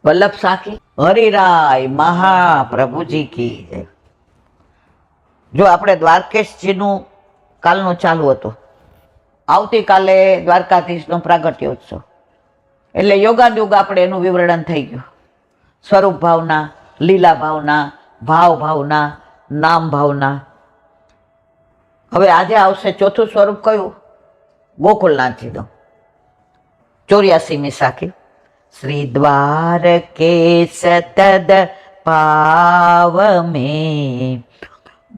વલ્લભ સાખી હરિરાય મહાપ્રભુજી કી જય. જો આપણે દ્વારકેશજીનું કાલનું ચાલુ હતું, આવતીકાલે દ્વારકાધીશનો પ્રાગટ્યોત્સવ, એટલે યોગાનુયોગ આપણે એનું વિવરણ થઈ ગયું. સ્વરૂપ ભાવના, લીલા ભાવના, ભાવ ભાવના, નામ ભાવના. હવે આજે આવશે ચોથું સ્વરૂપ કયું? ગોકુળનાથજીનું 84મી સાખી. શ્રી દ્વારકેશ તદ પાવ મે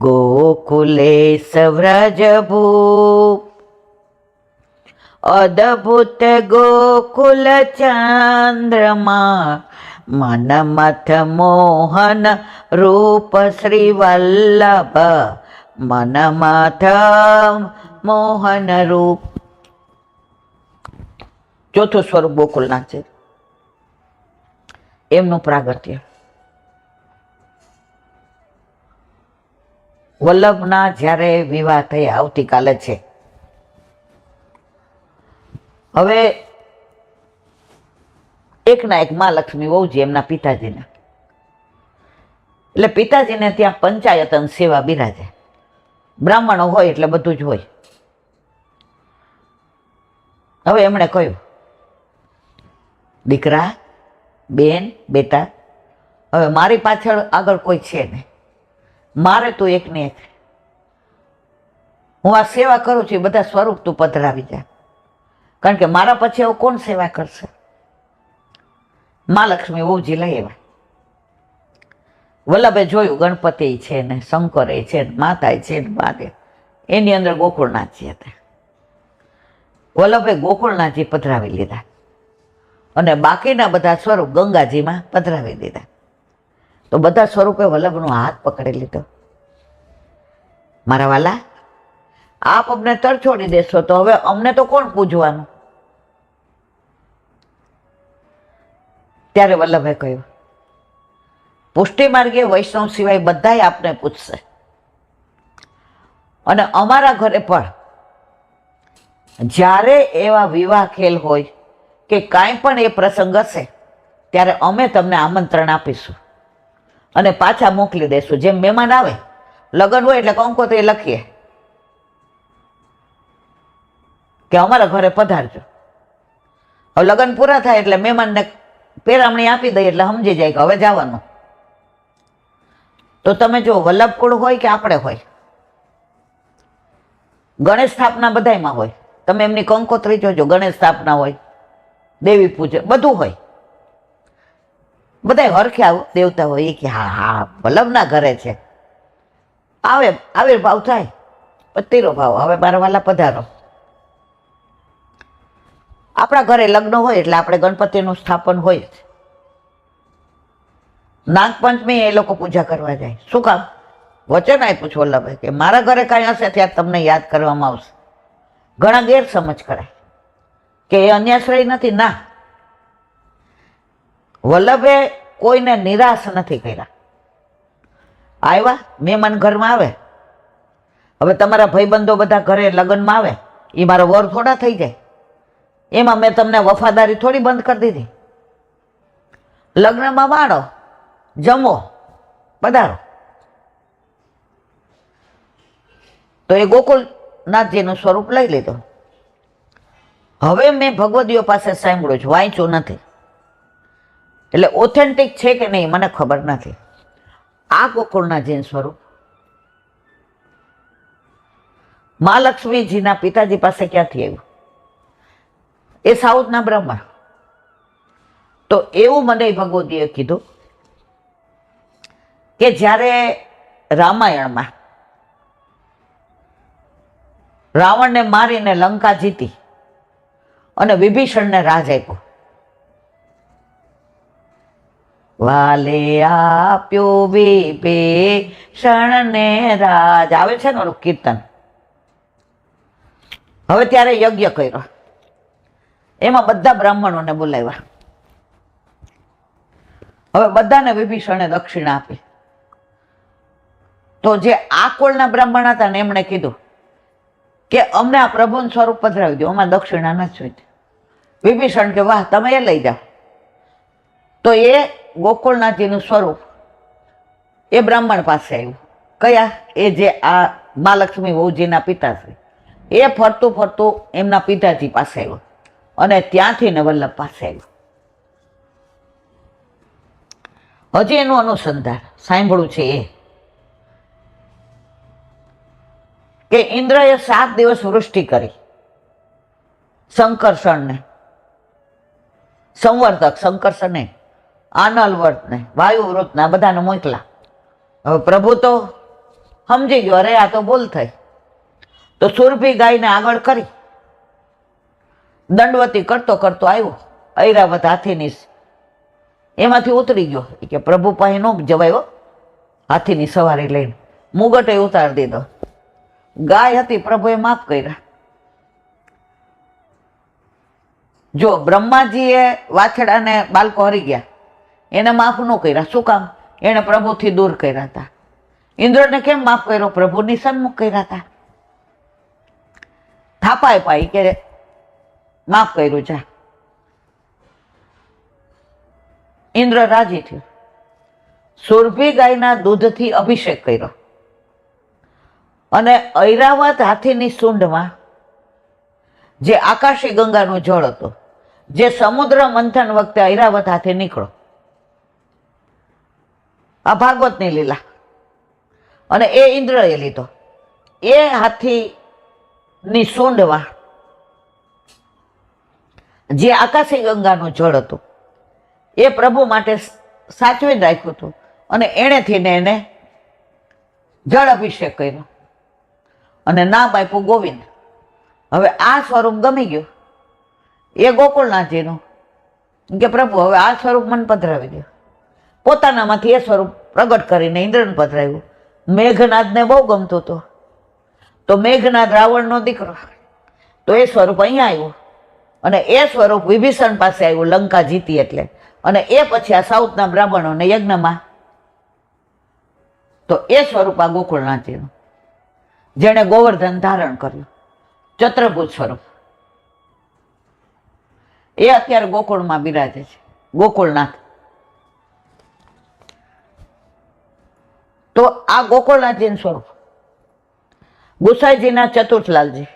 ગોકુલેશ વ્રજભૂ અદભુત ગોકુલ ચંદ્રમા મનમથ મોહન રૂપ શ્રી વલ્લભ મનમથ મોહન રૂપ. ચોથું સ્વરૂપ ગોકુલનાથ છે, એમનું પ્રાગટ્ય. વલ્લભના જ્યારે વિવાહ થયા, આવતીકાલે છે. હવે એકના એક મહાલક્ષ્મી વહુજી એમના પિતાજીના, એટલે પિતાજીને ત્યાં પંચાયતન સેવા બિરાજે. બ્રાહ્મણો હોય એટલે બધું જ હોય. હવે એમણે કહ્યું, દીકરા, બેન, બેટા, હવે મારી પાછળ આગળ કોઈ છે નહીં, મારે તું એક ને એક, હું આ સેવા કરું છું, બધા સ્વરૂપ તું પધરાવી જા, કારણ કે મારા પછી એવું કોણ સેવા કરશે? મહાલક્ષ્મી વહુજી લઈ આવ્યા. વલ્લભે જોયું, ગણપતિ છે ને શંકરે છે ને માતા છે ને મહાદેવ, એની અંદર ગોકુળનાથજી હતા. વલ્લભે ગોકુળનાથજી પધરાવી લીધા અને બાકીના બધા સ્વરૂપ ગંગાજીમાં પધરાવી દીધા. તો બધા સ્વરૂપે વલ્લભનો હાથ પકડી લીધો. મારા વાલા, આપ અમને તરછોડી દેશો તો હવે અમને તો કોણ પૂજવાનું? ત્યારે વલ્લભે કહ્યું, પુષ્ટિ માર્ગે વૈષ્ણવ સિવાય બધાય આપને પૂછશે, અને અમારા ઘરે પણ જ્યારે એવા વિવાહ ખેલ હોય કે કાંઈ પણ એ પ્રસંગ હશે ત્યારે અમે તમને આમંત્રણ આપીશું અને પાછા મોકલી દઈશું. જેમ મહેમાન આવે, લગ્ન હોય એટલે કંકોત્રી લખીએ કે અમારા ઘરે પધારજો. હવે લગ્ન પૂરા થાય એટલે મહેમાનને પેરામણી આપી દઈએ એટલે સમજી જાય કે હવે જવાનું. તો તમે જો, વલ્લભ કુળ હોય કે આપણે હોય, ગણેશ સ્થાપના બધાયમાં હોય. તમે એમની કંકોત્રી જોજો, ગણેશ સ્થાપના હોય, દેવી પૂજન બધું હોય, બધા હરખ્યા દેવતા હોય. એ કે હા હા વલ્લભના ઘરે છે, આવે આવિર્ભાવ થાય, પતિરો ભાવ, હવે મારા વાલા પધારો. આપણા ઘરે લગ્ન હોય એટલે આપણે ગણપતિનું સ્થાપન હોય જ. નાગપંચમી એ લોકો પૂજા કરવા જાય. શું કામ? વચન આપ્યું છે વલ્લભે કે મારા ઘરે કાંઈ હશે ત્યારે તમને યાદ કરવામાં આવશે. ઘણા ગેરસમજ કરાય કે એ અન્યાશ્રય નથી. ના, વલ્લભે કોઈને નિરાશ નથી કર્યા. આવ્યા, મહેમાન ઘરમાં આવે, હવે તમારા ભાઈબંધો બધા ઘરે લગ્નમાં આવે, એ મારો વર થોડા થઈ જાય? એમાં મેં તમને વફાદારી થોડી બંધ કરી દીધી? લગ્નમાં માણો, જમો, પધારો. તો એ ગોકુળનાથજીનું સ્વરૂપ લઈ લીધું. હવે મેં ભગવદીઓ પાસે સાંભળ્યું છે, વાંચ્યું નથી, એટલે ઓથેન્ટિક છે કે નહીં મને ખબર નથી. આ ગોકુળનાથજીનું સ્વરૂપ મહાલક્ષ્મીજીના પિતાજી પાસે ક્યાંથી આવ્યું? એ સાઉથના બ્રાહ્મણ. તો એવું મને ભગવદીએ કીધું કે જ્યારે રામાયણમાં રાવણને મારીને લંકા જીતી અને વિભીષણને રાજ આપ્યો, વાલે આપ્યો વિભીષણને રાજ, આવે છે ને કીર્તન. હવે ત્યારે યજ્ઞ કર્યો, એમાં બધા બ્રાહ્મણોને બોલાવ્યા. હવે બધાને વિભીષણે દક્ષિણા આપી. તો જે આ કુળના બ્રાહ્મણ હતા ને એમણે કીધું કે અમને આ પ્રભુનું સ્વરૂપ પધરાવી દો, અમારે દક્ષિણા નથી જોઈતી. વિભીષણ કે વાહ, તમે એ લઈ જાઓ. તો એ ગોકુળનાથજીનું સ્વરૂપ એ બ્રાહ્મણ પાસે આવ્યું. કયા? એ જે આ મહાલક્ષ્મી વહુજીના પિતાશ્રી. એ ફરતું ફરતું એમના પિતાજી પાસે આવ્યો અને ત્યાંથી ને વલ્લભ પાસે આવ્યો. હજી એનું અનુસંધાન સાંભળ્યું છે એ કે ઇન્દ્રએ 7 દિવસ વૃષ્ટિ કરી સંકર્ષણને, સંવર્ધક સંકર્ષણને, આનલવર્તને, વાયુવૃતને બધાને મોકલા. હવે પ્રભુ તો સમજી ગયો, અરે આ તો ભૂલ થઈ. તો સુરભી ગાયને આગળ કરી દંડવતી કરતો કરતો આવ્યો ઐરાવત હાથીની, એમાંથી ઉતરી ગયો. કે પ્રભુ પાસે નો જવાયો હાથીની સવારી લઈને, મુગટે ઉતારી દીધો. ગાય હતી, પ્રભુએ માફ કર્યા. જો બ્રહ્માજીએ વાછડાને બાળકો હરી ગયા, એને માફ ન કર્યા. શું કામ? એને પ્રભુથી દૂર કર્યા હતા. ઇન્દ્રને કેમ માફ કર્યો? પ્રભુની સન્મુખ કર્યા હતા. થાપાય પાઈ કે માફ કર્યું જા. ઇન્દ્ર રાજી થયો. સુરભી ગાયના દૂધથી અભિષેક કર્યો અને ઐરાવત હાથીની સૂંઢમાં જે આકાશી ગંગાનું જળ હતું, જે સમુદ્ર મંથન વખતે ઐરાવત હાથી નીકળો, આ ભાગવતની લીલા, અને એ ઇન્દ્રએ લીધો. એ હાથીની સૂંઢમાં જે આકાશી ગંગાનું જળ હતું એ પ્રભુ માટે સાચવીને રાખ્યું હતું અને એણેથી એને જળ અભિષેક કર્યો અને નામ આપ્યું ગોવિંદ. હવે આ સ્વરૂપ ગમી ગયું એ ગોકુળનાથજીનું, કે પ્રભુ હવે આ સ્વરૂપ મને પધરાવી દો. પોતાનામાંથી એ સ્વરૂપ પ્રગટ કરીને ઇન્દ્રને પધરાવ્યું. મેઘનાદને બહુ ગમતું હતું, તો મેઘનાદ રાવણનો દીકરો, તો એ સ્વરૂપ અહીંયા આવ્યું અને એ સ્વરૂપ વિભીષણ પાસે આવ્યું લંકા જીતી એટલે. અને એ પછી આ સાઉથના બ્રાહ્મણોને યજ્ઞમાં, તો એ સ્વરૂપ આ ગોકુળનાથજીનું, જેણે ગોવર્ધન ધારણ કર્યું, ચત્રભુજ સ્વરૂપ. એ અત્યારે ગોકુળમાં બિરાજે છે, ગોકુળનાથ. તો આ ગોકુળનાથજીનું સ્વરૂપ ગુસાઈજીના ચતુર્થલાલજી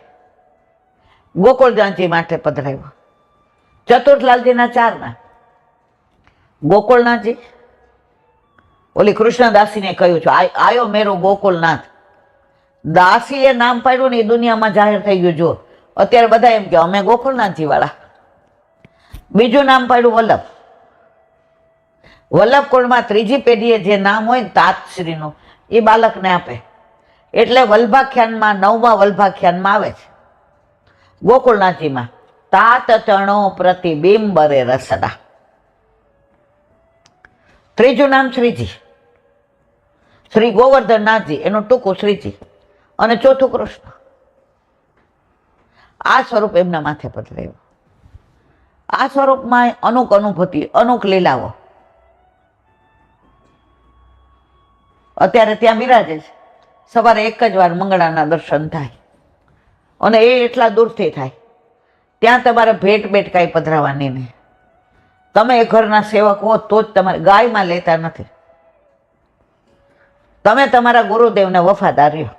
ગોકુળનાથજી માટે પધરાવ્યો. ચતુર્થલાલજીના 4 નામ: ગોકુળનાથજી, ઓલી કૃષ્ણદાસીને કહ્યું છે આયો મેરો ગોકુળનાથ. દાસીએ નામ પાડ્યું ને એ દુનિયામાં જાહેર થઈ ગયું. જો અત્યારે બધા એમ કે અમે ગોકુળનાથજી વાળા. બીજું નામ પાડ્યું વલ્લભ. વલ્લભ કુળમાં 3જી પેઢીએ જે નામ હોય ને તાતશ્રીનું, એ બાળકને આપે. એટલે વલ્ભાખ્યાનમાં 9મા વલ્ભાખ્યાનમાં આવે છે ગોકુળનાથજીમાં તાત તણો પ્રતિબિંબરે રસડા. 3જું નામ શ્રીજી, શ્રી ગોવર્ધનનાથજી, એનું ટૂંકું શ્રીજી. અને 4થું કૃષ્ણ. આ સ્વરૂપ એમના માથે પધરાવ્યું. આ સ્વરૂપમાં અનુક અનુભૂતિ, અનુક લીલાઓ અત્યારે ત્યાં બિરાજે છે. સવારે એક જ વાર મંગળાના દર્શન થાય અને એ એટલા દૂરથી થાય. ત્યાં તમારે ભેટ બેટ કાંઈ પધરાવાની નહીં. તમે એ ઘરના સેવક હો તો જ તમારે, ગાયમાં લેતા નથી. તમે તમારા ગુરુદેવને વફાદાર રહ્યો.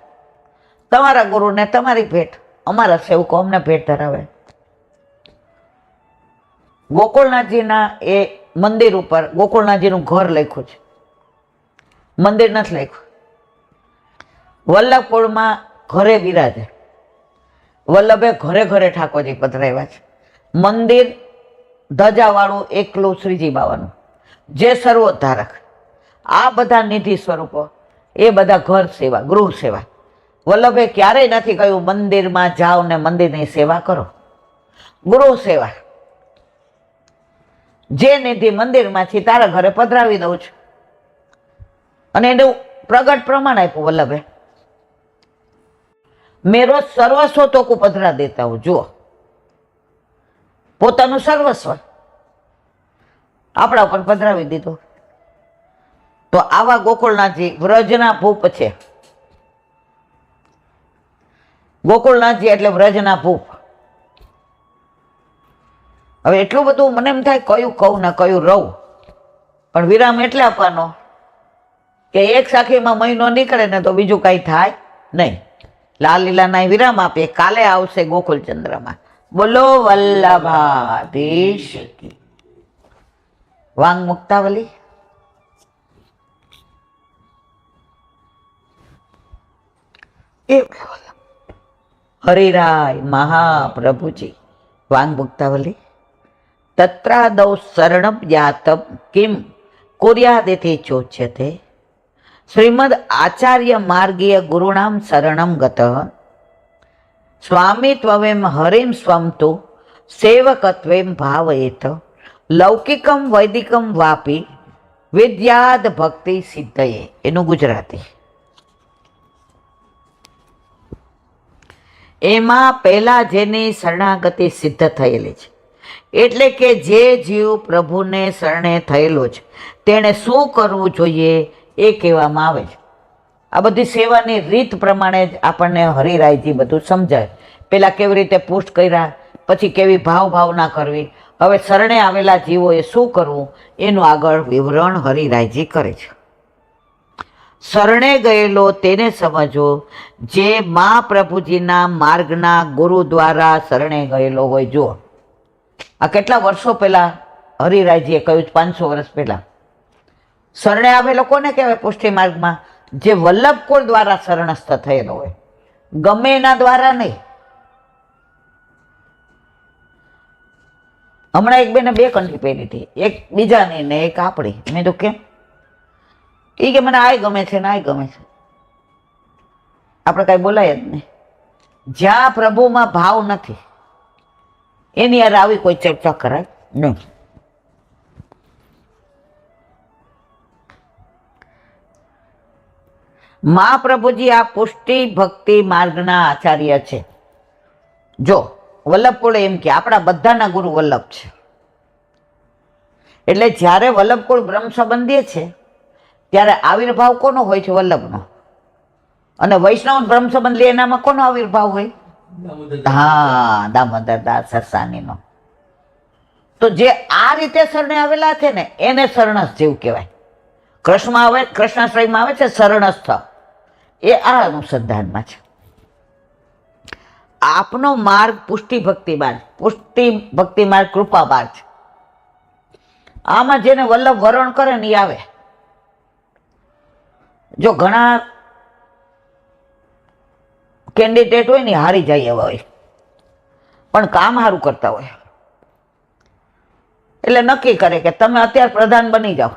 તમારા ગુરુને તમારી ભેટ, અમારા સેવકો અમને ભેટ ધરાવે. ગોકુળનાથજીના એ મંદિર ઉપર ગોકુળનાથજીનું ઘર લખ્યું છે, મંદિર નથી લખ્યું. વલ્લભકુળમાં ઘરે બિરાજે. વલ્લભે ઘરે ઘરે ઠાકોરજી પધરાવ્યા છે. મંદિર ધજાવાળું એકલું શ્રીજી બાવાનું, જે સર્વોદ્ધારક. આ બધા નિધિ સ્વરૂપો, એ બધા ઘર સેવા, ગૃહ સેવા. વલ્લભે ક્યારેય નથી કહ્યું મંદિરમાં જાઓ ને મંદિરની સેવા કરો. ગૃહ સેવા, જે નિધિ મંદિરમાંથી તારા ઘરે પધરાવી દઉં છું. અને એનું પ્રગટ પ્રમાણ આપ્યું વલ્લભે. મેરો સર્વસ્વ તો કો પધરા દેતા હું. જુઓ, પોતાનું સર્વસ્વ આપણા ઉપર પધરાવી દીધું. તો આવા ગોકુળનાથજી વ્રજના ભૂપ છે. ગોકુળનાથજી એટલે વ્રજના ભૂપ. હવે એટલું બધું મને એમ થાય કયું કહું ને કયું રહું. પણ વિરામ એટલે આપવાનો કે એક સાખીમાં મહિનો નીકળે ને તો બીજું કાંઈ થાય નહીં. લાલ લીલાના વિરામ આપીએ. કાલે આવશે ગોકુળ ચંદ્રમાં. બોલો વલ્લભાધીશ કી. વાંગ મુક્તાવલી. એ હરિરાય મહાપ્રભુજી. વાંગ મુક્તાવલી. તત્રાદૌ શરણમ યાતમ કિમ કુર્યાદિતિ ચોચ્યતે. શ્રીમદ આચાર્ય માર્ગીય ગુરુણામ શરણમ ગતઃ સ્વામિત્વમેમ હરિમ સ્વમ તુ સેવકત્વેમ ભાવયેત લૌકિકમ વૈદિકમ વાપી વિદ્યાદ ભક્તિ સિદ્ધયે. એનું ગુજરાતી. એમાં પહેલા જેની શરણાગતિ સિદ્ધ થયેલી છે, એટલે કે જે જીવ પ્રભુને શરણે થયેલો છે તેણે શું કરવું જોઈએ એ કહેવામાં આવે છે. આ બધી સેવાની રીત પ્રમાણે જ આપણને હરિરાયજી બધું સમજાય. પેલા કેવી રીતે પુષ્ટ કર્યા, પછી કેવી ભાવના કરવી, હવે શરણે આવેલા જીવોએ શું કરવું એનું આગળ વિવરણ હરિરાયજી કરે છે. શરણે ગયેલો તેને સમજો જે મહાપ્રભુજીના માર્ગના ગુરુ દ્વારા શરણે ગયેલો હોય. જો આ કેટલા વર્ષો પહેલા હરિરાયજીએ કહ્યું, 500 વર્ષ પહેલા. શરણે આવેલો કોને કહેવાય? પુષ્ટિ માર્ગમાં જે વલ્લભકુળ દ્વારા શરણસ્થ થયેલો હોય, ગમે એના દ્વારા નહીં. હમણાં એક બેને 2 કંઠી પહેરી હતી, એક બીજાની ને એક આપણી. મેં તો કેમ? એ કે મને આય ગમે છે ને આય ગમે છે. આપણે કાંઈ બોલાય જ નહીં. જ્યાં પ્રભુમાં ભાવ નથી એની યાર આવી કોઈ ચર્ચા કરાય નહીં. મહાપ્રભુજી આ પુષ્ટિ ભક્તિ માર્ગના આચાર્ય છે. જો વલ્લભકુળ એમ કે આપણા બધાના ગુરુ વલ્લભ છે. એટલે જ્યારે વલ્લભકુળ બ્રહ્મ સંબંધી છે ત્યારે આવિર્ભાવ કોનો હોય છે? વલ્લભનો. અને વૈષ્ણવ બ્રહ્મ સંબંધી એનામાં કોનો આવિર્ભાવ હોય? હા, દામોદર દાસ સરસાનીનો. તો જે આ રીતે શરણે આવેલા છે ને એને શરણસ્થ જેવું કહેવાય. કૃષ્ણાશ્રયમાં આવે છે શરણસ્થ, એ આ અનુસંધાનમાં છે. આપનો માર્ગ પુષ્ટિ ભક્તિ માર્ગ કૃપા માર્ગ છે. આમાં જેને વલ્લભ વરણ કરે ને એ આવે. જો ઘણા કેન્ડિડેટ હોય ને હારી જાય એવા હોય, પણ કામ સારું કરતા હોય એટલે નક્કી કરે કે તમે અત્યારે પ્રધાન બની જાઓ,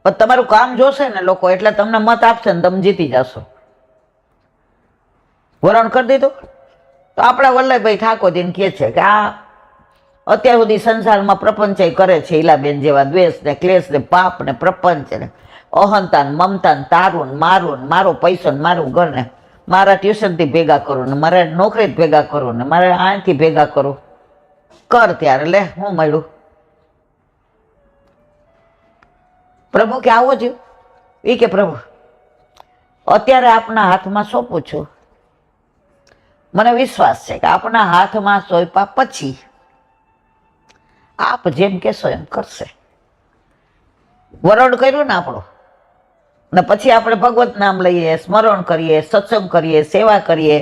પણ તમારું કામ જોશે ને લોકો, એટલે તમને મત આપશે ને તમે જીતી જશો. વરણ કરી દીધું. તો આપણા વલ્લભભાઈ ઠાકોરજીને કહે છે કે આ અત્યાર સુધી સંસારમાં પ્રપંચ કરે છે ઈલાબેન જેવા, દ્વેષ ને ક્લેશ ને પાપ ને પ્રપંચ ને અહંતા ને મમતા ને તારું ને મારું ને મારો પૈસો ને મારું ઘર ને મારા ટ્યુશનથી ભેગા કરું ને મારે નોકરી ભેગા કરું ને મારે અહીંથી ભેગા કરું. કર ત્યારે લે હું મળ્યું. પ્રભુ કે આવો જ. એ કે પ્રભુ અત્યારે આપના હાથમાં સોંપું છું. મને વિશ્વાસ છે કે આપના હાથમાં સોંપ્યા પછી આપ જેમ કહેશો એમ કરશે. વરણ કર્યું ને આપણું, ને પછી આપણે ભગવત નામ લઈએ, સ્મરણ કરીએ, સત્સંગ કરીએ, સેવા કરીએ.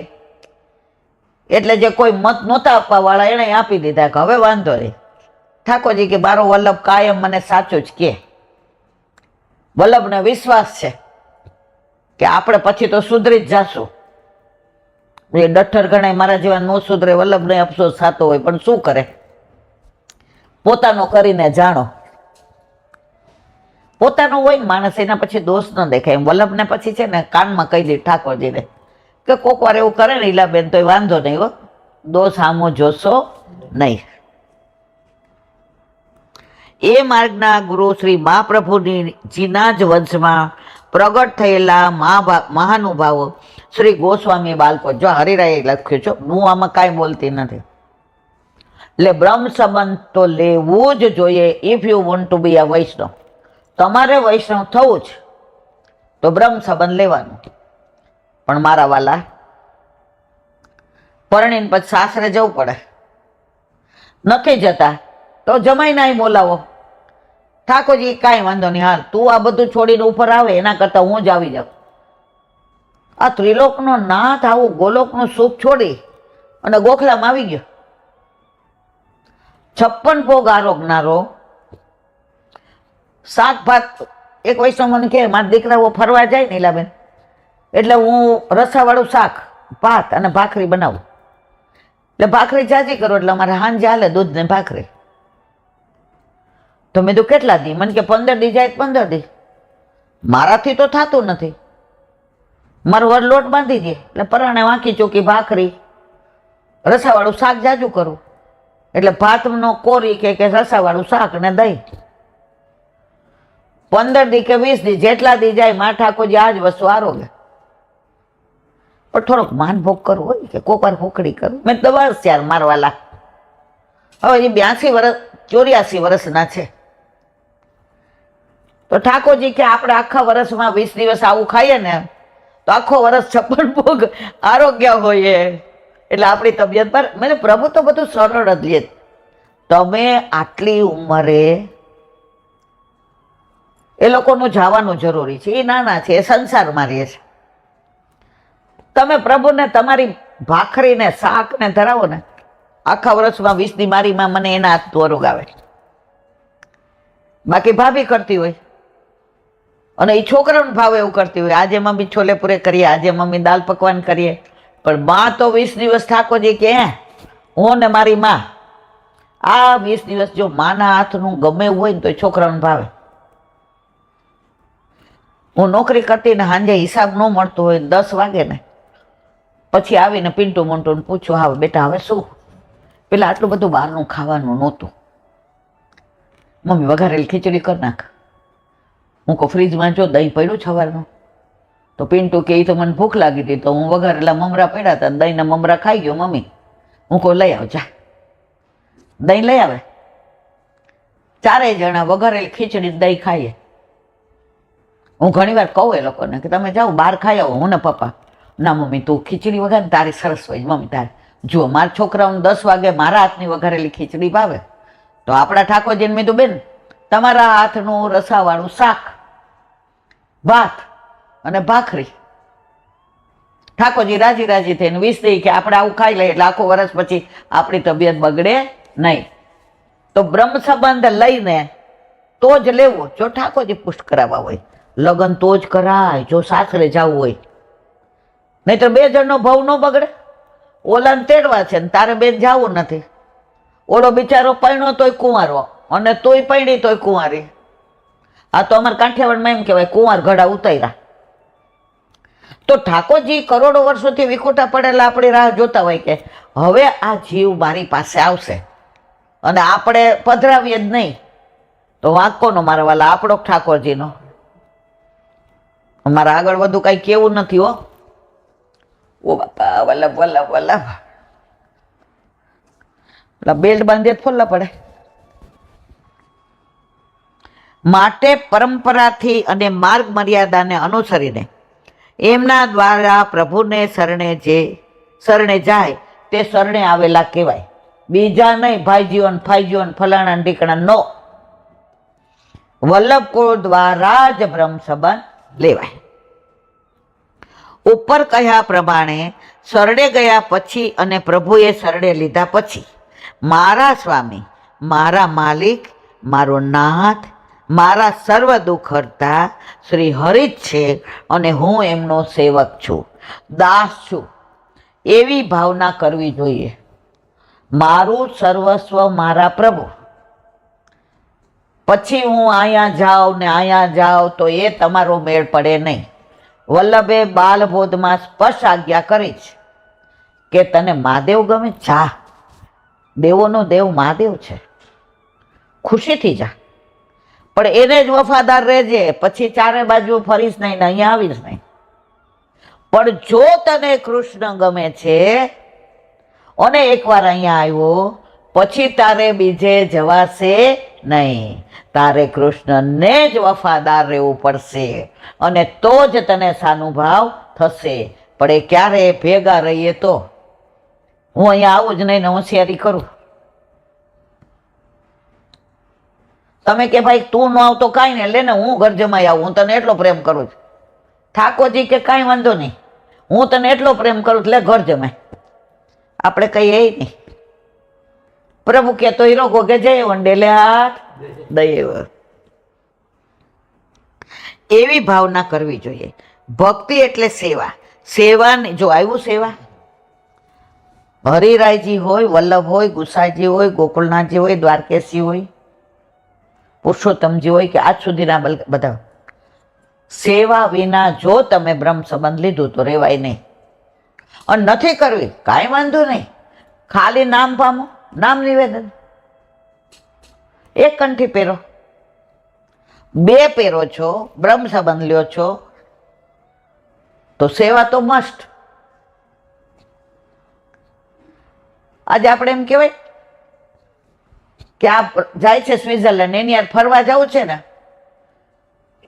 એટલે જે કોઈ મત નહોતા આપવા વાળા એને આપી દીધા કે હવે વાંધો નહીં. ઠાકોરજી કે મારો વલ્લભ કાયમ મને સાચું જ કે. વલ્લભને વિશ્વાસ છે કે આપણે પછી તો સુધરી જ જાશું. એ ડઠ્ઠર ગણાય મારા જેવા નો સુધરે, વલ્લભને અફસોસ થતો હોય, પણ શું કરે? પોતાનો કરીને જાણો. પોતાનું હોય ને માણસ, એના પછી દોષ ન દેખાય. એમ વલ્લભને પછી છે ને કાનમાં કહી દે ઠાકોરજીને કે કોક વાર એવું કરે ને ઈલાબેન તો વાંધો નહીં હો, દોષ સામો જોશો નહીં. એ માર્ગના ગુરુ શ્રી મહાપ્રભુજીના જ વંશમાં પ્રગટ થયેલા મહાનુભાવો શ્રી ગોસ્વામી બાળકો. જો હરિરાયે લખ્યું છે, હું આમાં કાંઈ બોલતી નથી. એટલે બ્રહ્મ સંબંધ તો લેવું જ જોઈએ. ઇફ યુ વોન્ટ ટુ બી અ વૈષ્ણવ, તમારે વૈષ્ણવ થવું જ તો બ્રહ્મ સંબંધ લેવાનું. પણ મારા વાલા, પરણીને પછી સાસરે જવું પડે. નથી જતા તો જમાઈને અહીં બોલાવો ઠાકોરજી કાંઈ વાંધો નહીં, હાલ તું આ બધું છોડીને ઉપર આવે એના કરતા હું જ આવી જાઉં. આ ત્રિલોકનો નાથ આવું ગોલોકનું સુખ છોડી અને ગોખલામાં આવી ગયો. 56 ભોગ આરોગનારો, શાક ભાત. એક વૈષ્ણવ મને કહે મારા દીકરાઓ ફરવા જાય ને લીલાબેન, એટલે હું રસાવાળું શાક ભાત અને ભાખરી બનાવું. એટલે ભાખરી જાજી કરો એટલે અમારે સાંજે હાલે દૂધ ને ભાખરી. તો મેં તો કેટલા દી? મને કે 15 દી જાય 15 દી. મારાથી તો થતું નથી. મારો વર લોટ બાંધી દે એટલે પરાણે વાંકી ચોકી ભાખરી, રસાવાળું શાક જાજુ કરું એટલે ભાતનો કોરી કે રસાવાળું શાક ને દહીં. 15 દી કે 20 દી જેટલા દી જાય મા ઠાકોરજી આ જ વસ્તુ આરોગે. પણ થોડોક માનભોગ કરવો હોય કે કોક વાર ફોકડી કરું. મેં તો બસ યાર મારવાલા. હવે એ 82 વર્ષ 84 વર્ષના છે. તો ઠાકોરજી કે આપણે આખા વર્ષમાં 20 દિવસ આવું ખાઈએ ને તો આખો વર્ષ 56 ભોગ આરોગ્ય હોય. એટલે આપણી તબિયત પર મને પ્રભુ તો બધું સરળ જ લે. તમે આટલી ઉંમરે એ લોકોનું જવાનું જરૂરી છે, એ નાના છે, એ સંસારમાં રહે છે. તમે પ્રભુને તમારી ભાખરીને શાકને ધરાવો ને આખા વર્ષમાં 20 દી મારી માં મને એના હાથ દોરોગ આવે. બાકી ભાભી કરતી હોય અને એ છોકરાઓને ભાવે એવું કરતી હોય, આજે મમ્મી છોલે પૂરે કરીએ, આજે મમ્મી દાલ પકવાન કરીએ. પણ માં તો 20 દિવસ ઠાકોરજી કે હું ને મારી માં આ 20 દિવસ જો માના હાથનું ગમે એવું હોય ને તો છોકરાઓને ભાવે. હું નોકરી કરતી ને સાંજે હિસાબ ન મળતો હોય 10 વાગે ને પછી આવીને પિન્ટુ મોન્ટુને પૂછું, હા બેટા હવે શું? પેલા આટલું બધું બહારનું ખાવાનું નહોતું, મમ્મી વઘારેલી ખીચડી કરી નાખ. હું કહું ફ્રીજમાં જો દહીં પડ્યું સવારનું. તો પિન્ટુ કે એ તો મને ભૂખ લાગી હતી તો હું વઘારેલા મમરા પડ્યા હતા, દહીંના મમરા ખાઈ ગયો મમ્મી. હું કહું લઈ આવ જા. દહીં લઈ આવે. 4 જણા વઘારેલી ખીચડી દહીં ખાઈએ. હું ઘણી વાર કહું એ લોકોને કે તમે જાઓ બહાર ખાઈ આવો. હું ને પપ્પા, ના મમ્મી તું ખીચડી વઘારે તારી સરસ હોય મમ્મી તારે. જુઓ મારા છોકરાઓને 10 વાગે મારા હાથની વઘારેલી ખીચડી ભાવે તો આપણા ઠાકોરજીને મેં તો બેન તમારા હાથનું રસાવાળું શાક ભાત અને ભાખરી. ઠાકોરજી રાજી રાજી થઈને 20 દી કે આપણે આવું ખાઈ લઈએ એટલે આખો વર્ષ પછી આપણી તબિયત બગડે નહીં. તો બ્રહ્મ સંબંધ લઈને તો જ લેવો જો ઠાકોરજી પુષ્ટ કરાવવા હોય. લગ્ન તો જ કરાય જો સાસરે જવું હોય, નહીં તો 2 જણનો ભાવ ન બગડે. ઓલાને તેડવા છે ને તારે બેન જવું નથી. ઓલો બિચારો પૈણો તોય કુંવારો અને તોય પૈણી તોય કુંવારી. આ તો અમારા કાઠિયાવાડમાં એમ કહેવાય કુંવાર ઘડા ઉતાર્યા. તો ઠાકોરજી કરોડો વર્ષોથી વિખોટા પડેલા આપણી રાહ જોતા હોય કે હવે આ જીવ મારી પાસે આવશે અને આપણે પધરાવીએ જ નહીં તો વાંક કોનો મારા વાલા? આપણો ઠાકોરજીનો. અમારા આગળ વધુ કઈ કેવું નથી હો. ઓ બાપા વલ્લભ વલ્લભ વલ્લભ. પેલા બેલ્ટ બાંધીએ ફોલ્લા પડે. માટે પરંપરાથી અને માર્ગ મર્યાદાને અનુસરીને એમના દ્વારા પ્રભુને શરણે જાય તે શરણે આવેલા કહેવાય. બીજા નહીં ભાઈજીઓ ને ફાઈજીઓ ને ફલાણા ઢીકણા નો. વલ્લભ કુળ દ્વારા જ બ્રહ્મ સંબંધ લેવાય. ઉપર કહ્યા પ્રમાણે શરણે ગયા પછી અને પ્રભુએ શરણે લીધા પછી મારા સ્વામી, મારા માલિક, મારો નાથ, મારા સર્વ દુઃખ હરતા શ્રી હરિ જ છે અને હું એમનો સેવક છું, દાસ છું. એવી ભાવના કરવી જોઈએ. મારું સર્વસ્વ મારા પ્રભુ. પછી હું અહીંયા જાઉં ને અહીંયા જાઉં તો એ તમારો મેળ પડે નહીં. વલ્લભે બાલબોધમાં સ્પષ્ટ આજ્ઞા કરી છે કે તને મહાદેવ ગમે જા. દેવોનો દેવ મહાદેવ છે, ખુશીથી જા. પણ એને જ વફાદાર રહેજે. પછી ચારે બાજુ ફરીશ નહીં ને અહીંયા આવીશ નહીં. પણ જો તને કૃષ્ણ ગમે છે અને એકવાર અહીંયા આવ્યો પછી તારે બીજે જવાશે નહીં. તારે કૃષ્ણને જ વફાદાર રહેવું પડશે અને તો જ તને સાનુભાવ થશે. પણ એ ક્યારે ભેગા રહીએ તો. હું અહીંયા આવું જ નહીં ને હોશિયારી કરું. તમે કે ભાઈ તું ન આવતો કાંઈ નહીં, લે ને હું ઘર જમાઈ આવું, હું તને એટલો પ્રેમ કરું છું. ઠાકોરજી કે કાંઈ વાંધો નહીં, હું તને એટલો પ્રેમ કરું છું, લે ઘર જમાય. આપણે કહીએ નહીં. પ્રભુ કે તો હીરો ગોગે જય વંડેલે હાથ દઈએ. એવી ભાવના કરવી જોઈએ. ભક્તિ એટલે સેવા. સેવાની જો આવ્યું સેવા, હરિરાયજી હોય, વલ્લભ હોય, ગુસાઈજી હોય, ગોકુળનાથજી હોય, દ્વારકેશજી હોય, પુરુષોત્તમજી હોય કે આજ સુધીના બધા, સેવા વિના જો તમે બ્રહ્મ સંબંધ લીધું તો રેવાય નહીં. અને નથી કરવી કાંઈ વાંધો નહીં, ખાલી નામ પામો, નામ નિવેદન એક કંઠી પહેરો, બે પહેરો છો, બ્રહ્મ સંબંધ લ્યો છો તો સેવા તો મસ્ટ. આજે આપણે એમ કહેવાય કે આ જાય છે સ્વિટ્ઝરલેન્ડ, એની યાર ફરવા જવું છે ને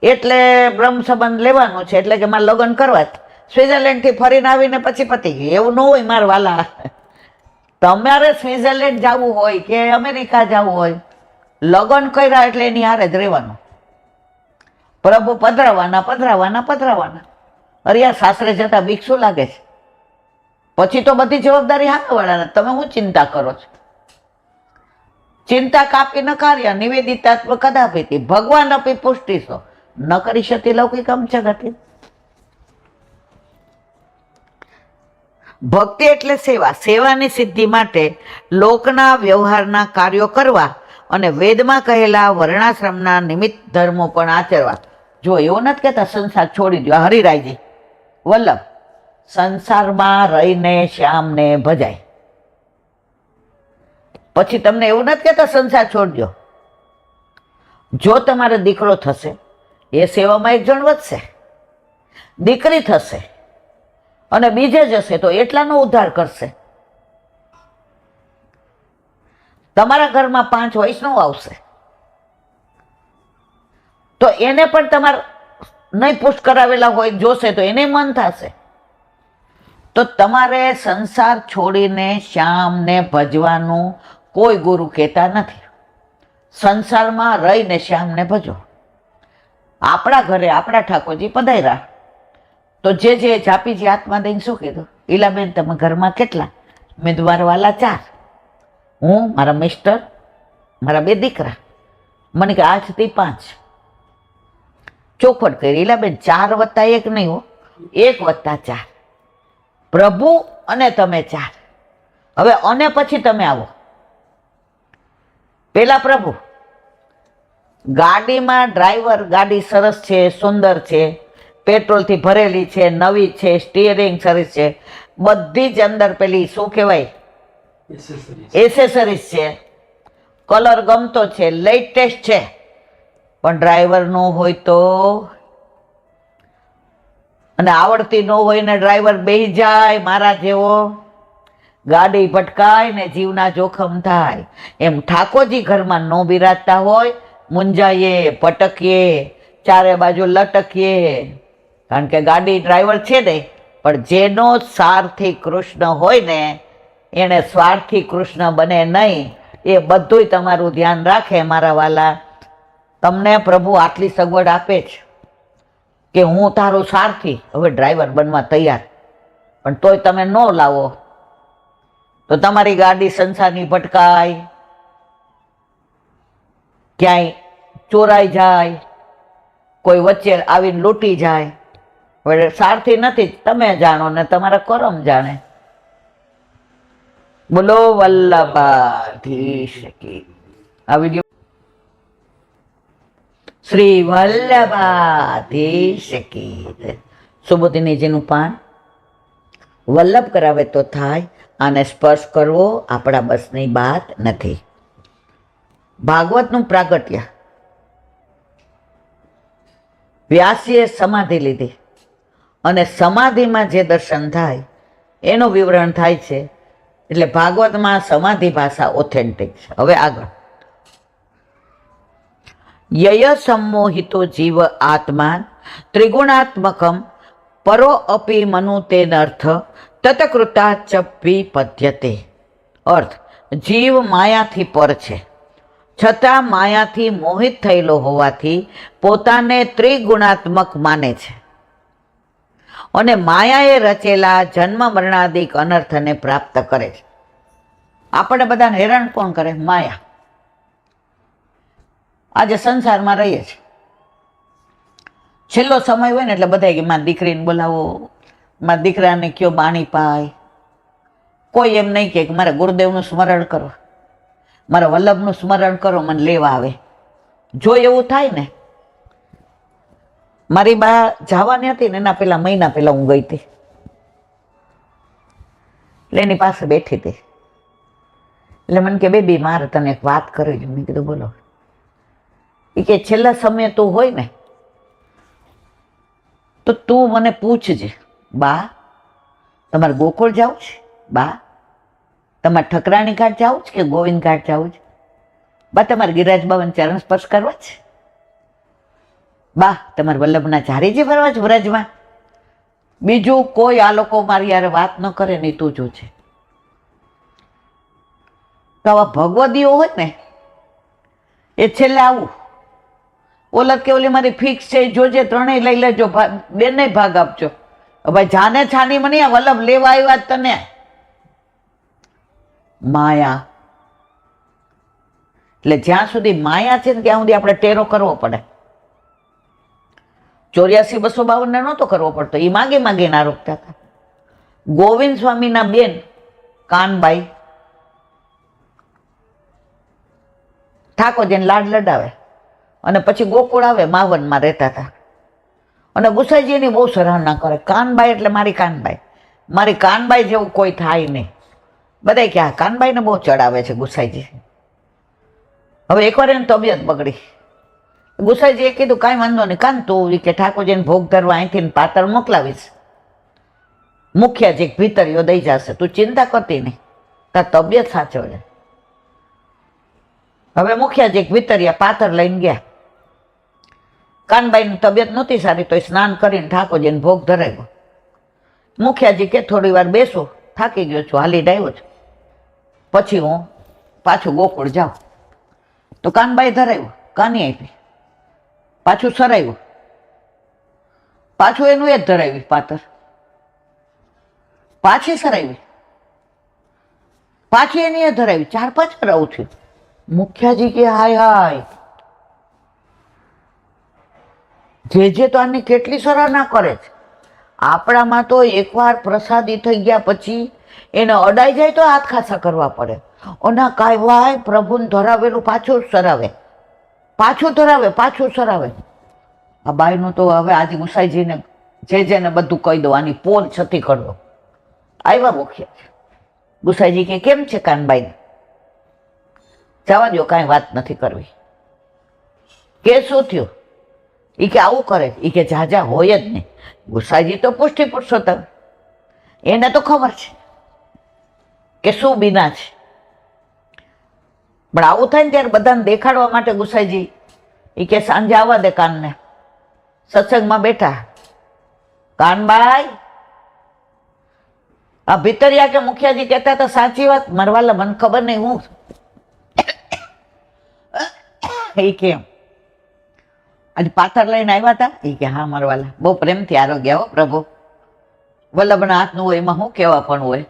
એટલે બ્રહ્મ સંબંધ લેવાનું છે, એટલે કે મારે લગ્ન કરવા જ. સ્વિટ્ઝરલેન્ડથી ફરીને આવીને પછી પતી ગયું એવું ન હોય મારા વાલા. તમારે સ્વિટ્ઝરલેન્ડ જવું હોય કે અમેરિકા જવું હોય, લગ્ન કર્યા એટલે એની હારે જ રહેવાનું. પ્રભુ પધરાવાના પધરાવાના પધરાવાના. અરે યાર સાસરે જતા બીક શું લાગે છે? પછી તો બધી જવાબદારી સામેવાળાને, તમે શું ચિંતા કરો છો? ચિંતા કાપી ન કાર્ય નિવેદિતાત્મ કદાપિતિ ભગવાન અપી પુષ્ટિસો ન કરી શકી લૌકિકમ જગતિ. ભક્તિ એટલે સેવા. સેવાની સિદ્ધિ માટે લોકના વ્યવહારના કાર્યો કરવા અને વેદમાં કહેલા વર્ણાશ્રમના નિમિત્ત ધર્મો પણ આચરવા. જો એવું નથી કહેતા સંસાર છોડી દો. હરિરાયજી વલ્લભ સંસારમાં રહીને શ્યામને ભજાય. પછી તમને એવું નથી કહેતા સંસાર છોડજો. જો તમારે દીકરો થશે એ સેવામાં એક જણ વધશે, દીકરી થશે અને બીજે જશે તો એટલાનો ઉદ્ધાર કરશે. તમારા ઘરમાં 5 વૈષ્ણવ આવશે તો એને પણ તમારે નહીં પુષ્ટ કરાવેલા હોય જોશે તો એને મન થશે. તો તમારે સંસાર છોડીને શ્યામને ભજવાનું કોઈ ગુરુ કહેતા નથી. સંસારમાં રહીને શ્યામને ભજો. આપણા ઘરે આપણા ઠાકોરજી પધાર્યા તો જે જાપીજી આત્મા દઈને શું કીધું, ઈલાબેન તમે ઘરમાં કેટલા? મેં તમારા વાલા 4, હું, મારા મિસ્ટર, મારા 2 દીકરા. મને કે આજથી 5. ચોખવટ કરી. ઈલાબેન 4 + 1 નહીં હો, 1 + 4. પ્રભુ અને તમે 4. હવે અને પછી તમે આવો. પેલા પ્રભુ. ગાડીમાં ડ્રાઈવર, ગાડી સરસ છે, સુંદર છે, પેટ્રોલથી ભરેલી છે, નવી છે, સ્ટીયરિંગ સરસ છે, બધી જ અંદર પેલી શું કહેવાય એસેસરીઝ છે, કલર ગમતો છે, લેટેસ્ટ છે. પણ ડ્રાઈવર ન હોય તો, અને આવડતી ન હોય ને ડ્રાઈવર બેસી જાય મારા જેવો, ગાડી ભટકાય ને જીવના જોખમ થાય. એમ ઠાકોરજી ઘરમાં ન બિરાજતા હોય, મુંજાઈએ, પટકીએ, ચારે બાજુ લટકીએ. કારણ કે ગાડી ડ્રાઈવર છે ને, પણ જેનો સારથી કૃષ્ણ હોય ને એને સ્વાર્થી કૃષ્ણ બને નહીં. એ બધુંય તમારું ધ્યાન રાખે મારા વાલા. તમને પ્રભુ આટલી સગવડ આપે છે કે હું તારો સારથી હવે ડ્રાઈવર બનવા તૈયાર, પણ તોય તમે ન લાવો તો તમારી ગાડી સંસારની ભટકાય, ક્યાંય ચોરાઈ જાય, કોઈ વચ્ચે આવીને લૂંટી જાય. હવે સારથી નથી, તમે જાણો ને તમારા કરમ જાણે. બોલો વલ્લભાધીશ કી. આ વિડીયો શ્રી વલ્લભાધીશ કી. સુબોધિનીજીનું પાન વલ્લભ કરાવે તો થાય, આને સ્પર્શ કરવો આપણા બસની વાત નથી. ભાગવતનું પ્રાગટ્ય. વ્યાસીએ સમાધિ લીધી અને સમાધિમાં જે દર્શન થાય એનું વિવરણ થાય છે. એટલે ભાગવતમાં સમાધિ ભાષા ઓથેન્ટિક છે. હવે આગળ. યય સંમોહિતો જીવ આત્માન ત્રિગુણાત્મકમ પરો અપી મનુતેન અર્થ તતકૃતાચપી પદ્યતે. અર્થ, જીવ માયાથી પર છે, છતાં માયાથી મોહિત થયેલો હોવાથી પોતાને ત્રિગુણાત્મક માને છે અને માયાએ રચેલા જન્મ મરણાદિક અનર્થને પ્રાપ્ત કરે છે. આપણે બધાને હેરાન કોણ કરે? માયા. આજે સંસારમાં રહીએ છીએ, છેલ્લો સમય હોય ને એટલે બધા કે મારી દીકરીને બોલાવો, મારા દીકરાને કયો બાણી પાય. કોઈ એમ નહીં કે મારે ગુરુદેવનું સ્મરણ કરો, મારા વલ્લભનું સ્મરણ કરો, મને લેવા આવે. જો એવું થાય ને, મારી બા જવાની હતી ને એના પેલા મહિના પહેલા હું ગઈ હતી, એટલે એની પાસે બેઠી હતી. એટલે મને કે બેબી મારે તને એક વાત કરવી છે. મેં કીધું બોલો. એ કે છેલ્લા સમયે તું હોય ને તો તું મને પૂછજે, બા તમારે ગોકુળ જવું છે? બા તમારે ઠકરાણી ઘાટ જવું છે કે ગોવિંદ ઘાટ જવું છે? બા તમારે ગિરિરાજ બાબાને ચરણ સ્પર્શ કરવા છે? બા તમારે વલ્લભના ઝારીજી ફરવા છે વ્રજમાં? બીજું કોઈ આ લોકો મારી યાર વાત ન કરે ને તું જોજે. તો આવા ભગવદીઓ હોય ને એ છેલ્લે આવું ઓલત કે ઓલી મારી ફિક્સ છે જોજે, ત્રણેય લઈ લેજો, બેને ભાગ આપજો. ભાઈ જાને છાની મને આ વલ્લભ લેવા આવ્યા તને. માયા. એટલે જ્યાં સુધી માયા છે ને ત્યાં સુધી આપણે ટેરો કરવો પડે. 84-252 ને નહોતો કરવો પડતો, એ માગે માગે ના રોકતા હતા. ગોવિંદ સ્વામીના બેન કાનબાઈ ઠાકોરજીને લાડ લડાવે અને પછી ગોકુળ આવે માવનમાં રહેતા હતા. અને ગુસાઈજીની બહુ સરાહના કરે. કાનબાઈ એટલે મારી કાનબાઈ, મારી કાનબાઈ જેવું કોઈ થાય નહીં. બધા કે આ કાનબાઈને બહુ ચડાવે છે ગુસાઈજી. હવે એકવાર એની તબિયત બગડી. ગુસાઈજીએ કીધું કાંઈ વાંધો નહીં કાન, તું કે ઠાકોરજીને ભોગ ધરવા અહીંથી પાતળ મોકલાવીશ, મુખિયાજી ભીતરીઓ દઈ જશે, તું ચિંતા કરતી નહીં, તાર તબિયત સાચવજે. હવે મુખિયાજી ભીતરિયા પાતળ લઈને ગયા. કાનબાઈની તબિયત નહોતી સારી તો સ્નાન કરીને ઠાકોરજીને ભોગ ધરાવ્યો. મુખિયાજી કે થોડી વાર બેસો, થાકી ગયો છું, હાલી ડાયો છું, પછી હું પાછું ગોકુળ જાઉં. તો કાનબાઈ ધરાવ્યું, કાની આપી, પાછું સરાવ્યું, પાછું એનું એ જ ધરાવી પાતર, પાછી સરાવી, પાછી એની એ ધરાવી, 4-5 વાર આવું થયું. મુખિયાજી કે હાય હાય, જે તો આની કેટલી સરાહના કરે છે. આપણામાં તો એકવાર પ્રસાદી થઈ ગયા પછી એને અડાઈ જાય તો હાથ ખાસા કરવા પડે. ઓના કાંઈ વાય પ્રભુને ધરાવેલું પાછું સરાવે, પાછું ધરાવે, પાછું સરાવે. આ બાઈનું તો હવે આજે ગુસાઈજીને જેને બધું કહી દો, આની પોલ છતી કરવો. આવ્યા મુખિયા. ગુસાઈજી કે કેમ છે કાનબાઈને? જવા દો, કાંઈ વાત નથી કરવી. કે શું થયું? એ કે આવું કરે. એ કે જાજા હોય જ નહીં. ગુસાઈજી તો પુષ્ટિ પુરુષોત્તમ, એને તો ખબર છે કે શું બીના છે. પણ આવું થાય ને ત્યારે બધાને દેખાડવા માટે ગુસાઈજી એ કે સાંજે આવવા દે કાનને. સત્સંગમાં બેઠા, કાનબાઈ આ ભીતરિયા કે મુખિયાજી કહેતા હતા સાચી વાત, મરવાલા મને ખબર નહીં હું એ કેમ આજે પાથર લઈને આવ્યા હતા? એ કે હા મરવાલા, બહુ પ્રેમથી આરોગ્ય હો પ્રભુ, વલ્લભના હાથનું હોય એમાં શું કેવા પણ હોય.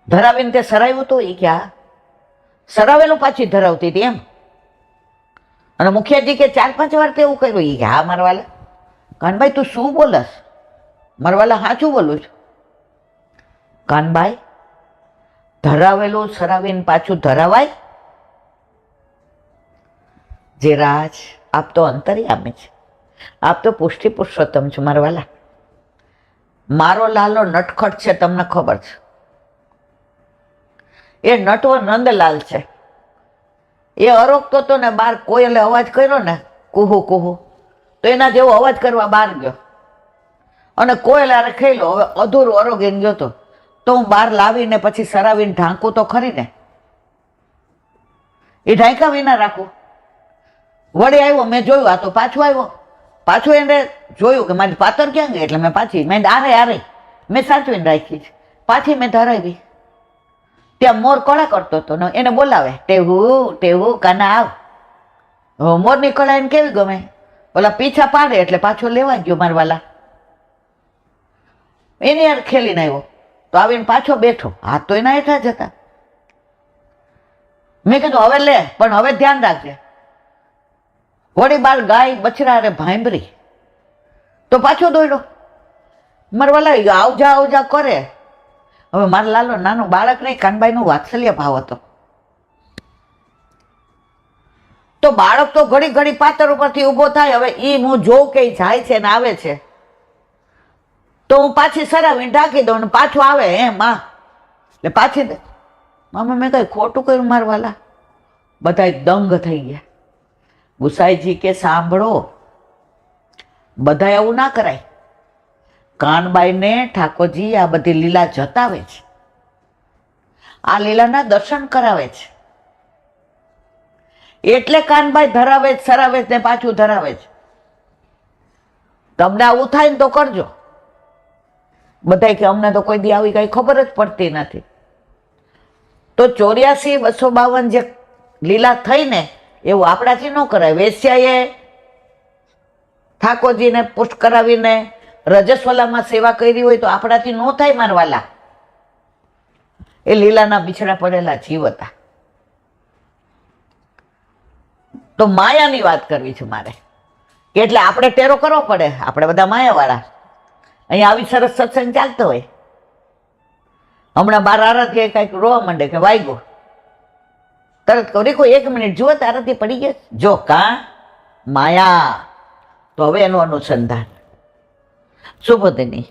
ધરાવીને તે સરાવ્યું હતું? એ કે હા સરાવેલું પાછી ધરાવતી હતી એમ. અને મુખિયાજી કે 4-5 વાર તેવું કર્યું? એ કે હા મરવાલા. કાનભાઈ તું શું બોલસ? મરવાલા સાચું બોલું છું. કાનભાઈ ધરાવેલું સરાવીને પાછું ધરાવાય? જે રાજ આપ તો અંતર્યામી છે, આપ તો પુષ્ટિ પુરુષોત્તમ છો મરવાલા. મારો લાલો નટખટ છે, તમને ખબર છે. એ નટવો નંદલાલ છે. એ અરોગતો હતો ને બાર કોયલે અવાજ કર્યો ને કુહુ કુહુ, તો એના જેવો અવાજ કરવા બહાર ગયો અને કોયલારે ખેલો. હવે અધૂરું અરોગીને ગયો તો હું બહાર લાવીને પછી સરાવીને ઢાંકું તો ખરી ને. એ ઢાંકા વિના રાખું. વળી આવ્યો, મેં જોયું આ તો પાછું આવ્યો. પાછું એને જોયું કે મારી પાતર ક્યાં ગઈ, એટલે મેં પાછી મેં આરે મેં સાચવીને રાખી છે. પાછી મેં ધરાવી. ત્યાં મોર કળા કરતો હતો ને એને બોલાવે, ટેવું ટેવું કાના આવ. મોરની કળા એને કેવી ગમે, ઓલા પીછા પાડે એટલે પાછો લેવા ગયો મારવાલા, એની યાર ખેલીને આવ્યો તો આવીને પાછો બેઠો, હાથ તો એના હેઠા જ હતા. મેં કીધું હવે લે, પણ હવે ધ્યાન રાખજે. વળી બાર ગાય બછડા રે ભાંભરી તો પાછો દોડ્યો. મારવાલા આવજા કરે. હવે મારા લાલો નાનું બાળક નહીં, કાનબાઈનું વાત્સલ્ય ભાવ હતો. તો બાળક તો ઘડી ઘડી પાતર ઉપરથી ઊભો થાય. હવે એ હું જોઉં કે જાય છે ને આવે છે તો હું પાછી સરાવીને ઢાંકી દઉં ને પાછો આવે માં એટલે પાછી દે. મામા મેં કઈ ખોટું કર્યું મારવાલા? બધા દંગ થઈ ગયા. ગુસાઈજી કે સાંભળો, બધા એવું ના કરાય. કાનબાઈને ઠાકોરજી આ બધી લીલા જતાવે છે, આ લીલાના દર્શન કરાવે છે. એટલે કાનબાઈ ધરાવે જ, સરાવે જ ને પાછું ધરાવે છે. તમને આવું થાય ને તો કરજો. બધા કે અમને તો કોઈ દી આવી કઈ ખબર જ પડતી નથી. તો 84,252 જે લીલા થઈ ને એવું આપણાથી ન કરાય. વેશ્યાએ ઠાકોરજીને પુષ્ટ કરાવીને રજસ્વલામાં સેવા કરી હોય તો આપણાથી ન થાય મારવાલા. એ લીલાના બિછડા પડેલા જીવ હતા. તો માયાની વાત કરવી છે મારે, એટલે આપણે ટેરો કરવો પડે. આપણે બધા માયાવાળા. અહીંયા આવી સરસ સત્સંગ ચાલતો હોય, હમણાં બાર આરતી કઈક રોવા માંડે કે વાગ્યો, તરત કહું રીકો 1 મિનિટ જુઓ તો આરતી પડી ગઈ. જો કા માયા. તો હવે એનું અનુસંધાન સુબોધની.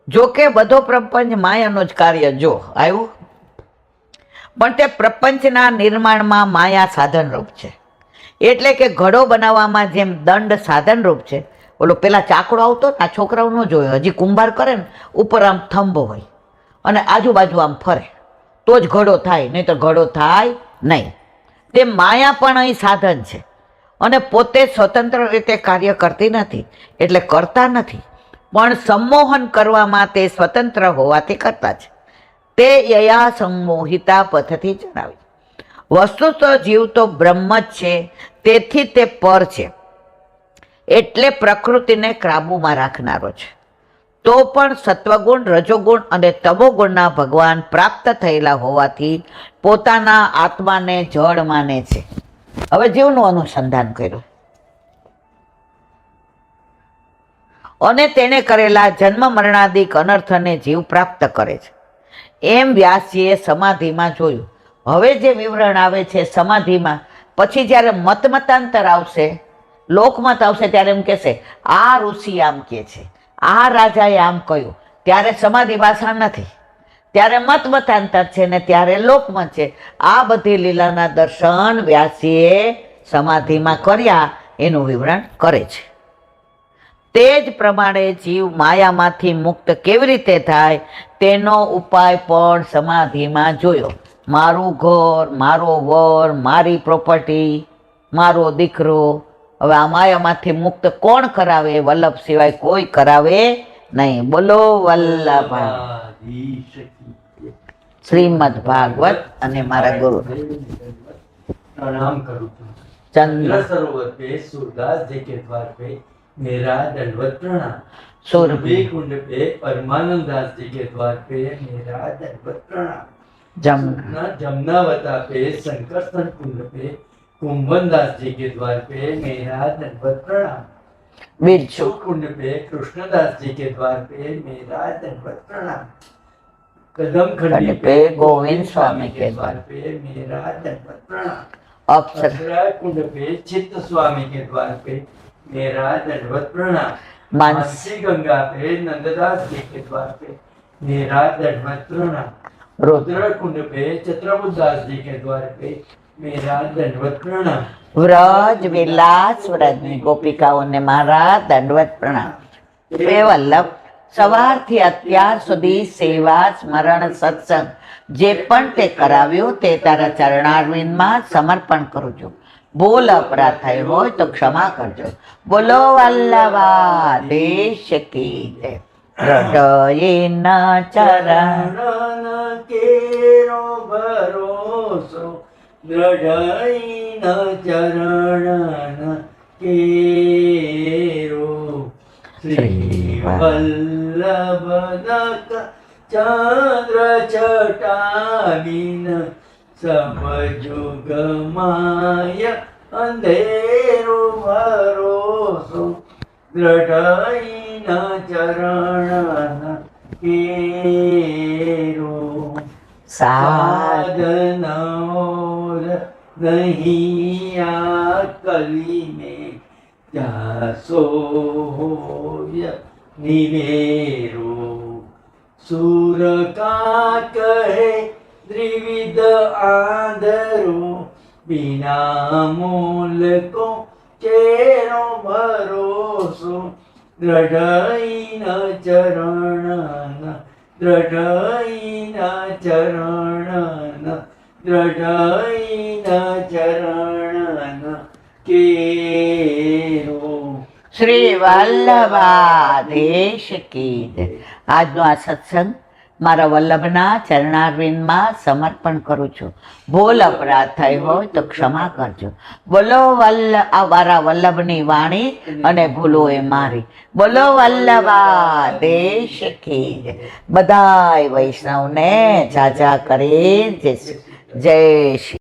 જો કે બધો પ્રપંચ માયાનો જ કાર્ય જો આવ્યું, પણ તે પ્રપંચના નિર્માણમાં માયા સાધનરૂપ છે. એટલે કે ઘડો બનાવવામાં જેમ દંડ સાધનરૂપ છે. ઓલો પેલા ચાકડો આવતો આ છોકરાઓ ન જોયો, હજી કુંભાર કરે ને ઉપર આમ થંભો હોય અને આજુબાજુ આમ ફરે તો જ ઘડો થાય, નહીં તો ઘડો થાય નહીં. તે માયા પણ અહીં સાધન છે અને પોતે સ્વતંત્ર રીતે કાર્ય કરતી નથી, એટલે કરતા નથી, પણ સંમોહન કરવામાં તે સ્વતંત્ર હોવાથી કરતા છે. તે યયા સંમોહિતા પથથી જણાવી. વસ્તુ તો જીવ તો બ્રહ્મ જ છે, તેથી તે પર છે, એટલે પ્રકૃતિને કાબૂમાં રાખનારો છે. તો પણ સત્વગુણ, રજોગુણ અને તમોગુણના ભગવાન પ્રાપ્ત થયેલા હોવાથી પોતાના આત્માને જળ માને છે. હવે જીવનું અનુસંધાન કર્યું અને તેને કરેલા જન્મ મરણાદિક અનર્થને જીવ પ્રાપ્ત કરે છે. એમ વ્યાસજીએ સમાધિમાં જોયું. હવે જે વિવરણ આવે છે સમાધિમાં, પછી જ્યારે મતમતાંતર આવશે, લોકમત આવશે, ત્યારે એમ કહેશે આ ઋષિ આમ કહે છે, આ રાજાએ આમ કહ્યું. ત્યારે સમાધિ ભાષા નથી, ત્યારે મતમતાંતર છે ને ત્યારે લોકમત છે. આ બધી લીલાના દર્શન વ્યાસજીએ સમાધિમાં કર્યા એનું વિવરણ કરે છે. તે જ પ્રમાણે જીવ માયામાંથી મુક્ત કેવી રીતે થાય તેનો ઉપાય પણ સમાધિમાં જોયો. મારું ઘર, મારો વર, મારી પ્રોપર્ટી, મારો દીકરો. હવે આ માયામાંથી મુક્ત કોણ કરાવે? વલ્લભ સિવાય કોઈ કરાવે નહીં. બોલો વલ્લભા શ્રીમદ ભાગવત. અને મારા ગુરુ प्रणाम करूँ चंद्र सरोवर पे सूरदास जी के द्वार पे मेरा दंडवत प्रणाम. सुरभि कुंड पे परमानंद दास जी के द्वार पे मेरा दंडवत प्रणाम. जमुना जमुनावता पे संकर्षण कुंड पे कुंभन दास जी के द्वार पे मेरा दंडवत प्रणाम. बिरजू कुंड पे कृष्णदास जी के द्वार पे मेरा दंडवत प्रणाम. कदम खंडी पे गोविंद स्वामी के द्वार पे मेरा दंडवत प्रणाम. अप्सरा कुंड पे चित्त स्वामी के द्वार पे मेरा दंडवत प्रणाम. मानसी गंगा पे नंददास जी के द्वार पे मेरा दंडवत प्रणाम. रुद्र कुंड पे चतुर्बुदास जी के द्वार पे मेरा दंडवत प्रणाम. વ્રજ વિલાસ વ્રજની ગોપિકાઓને મારા દંડવત પ્રણામ. હે વલ્લભ, સવારથી અત્યાર સુધી સેવા, સ્મરણ, સત્સંગ જે પણ તે કરાવ્યું તે તારા ચરણારવિંદમાં સમર્પણ કરું છું. ભૂલ અપરાધ થયો હોય તો ક્ષમા કરજો. બોલો વલ્લભાધીશ કી જય. હૃદયના ચરણ ચરણ કેરો ભરોસો દ્રઢઈના ચરણ કેરો શ્રી વલ્લભ ચંદ્ર છટાવીન સમજુગ માય અંધેરો ભરોસો દ્રઢઈના ચરણ કેરો સાધનોર નહીં આ કલી મેં જાસોય નિવેરો સુર કા કહે દ્વિવિધ આંધરો બિના મૂલ કો ચેરો ભરોસો દ્રઢઈના ચરણ દ્રઢઈના ચરણ દ્રઢઈના ચરણ કેરો શ્રી વલ્લભાધીશ કી જય. આજનો આ સત્સંગ મારા વલ્લભના ચરણારવિંદમાં સમર્પણ કરું છું. ભૂલ અપરાધ થઈ હોય તો ક્ષમા કરજો. બોલો મારા વલ્લભની વાણી અને ભૂલો એ મારી. બોલો વલ્લભાધીશ કી જય. બધાય વૈષ્ણવને જાજા કરી જય શ્રી